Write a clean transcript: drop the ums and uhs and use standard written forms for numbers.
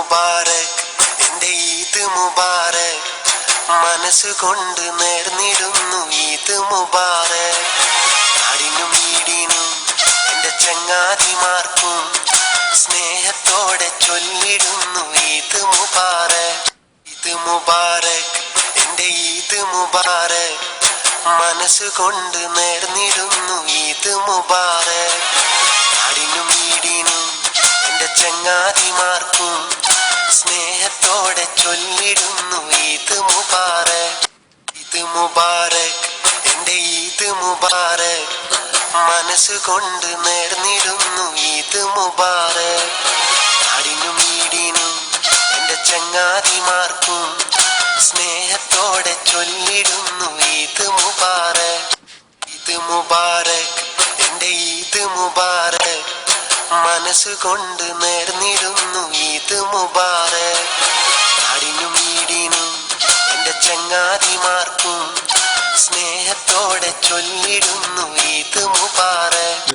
മുബാരക്, എന്റെ ഈദ് മുബാരക്, മനസ്സുകൊണ്ട് നേർന്നിടുന്നു ഈദ് മുബാരക്. നാടിനും വീടിനും എന്റെ ചങ്ങാതിമാർക്കും സ്നേഹത്തോടെ ചൊല്ലിടുന്നു ഈദ് മുബാരക്. ഈദ് മുബാരക്, എന്റെ ഈദ് മുബാരക്, മനസ്സുകൊണ്ട് നേർന്നിടുന്നു ഈദ് മുബാരക്. നാടിനും വീടിനും എന്റെ ചങ്ങാതിമാർക്കും സ്നേഹത്തോടെ ചൊല്ലിടുന്നു ഈദ് മുബാരക്. ഈദ് മുബാരക്, എന്റെ ഈദ് മുബാരക്, മനസ്സുകൊണ്ട് നേർന്നിടുന്നു ഈദ് മുബാരക്. നാടിനും വീടിനും എന്റെ ചങ്ങാതിമാർക്കും സ്നേഹത്തോടെ ചൊല്ലിടുന്നു ഈദ് മുബാരക്. ഈദ് മുബാരക്, എന്റെ ഈദ് മുബാരക്, മനസ്സുകൊണ്ട് നേർന്നിടുന്നു ഈദ് മുബാരക്. നാടിനും വീടിനും എന്റെ ചങ്ങാതിമാർക്കും സ്നേഹത്തോടെ ചൊല്ലിടുന്നു ഈദ് മുബാരക്.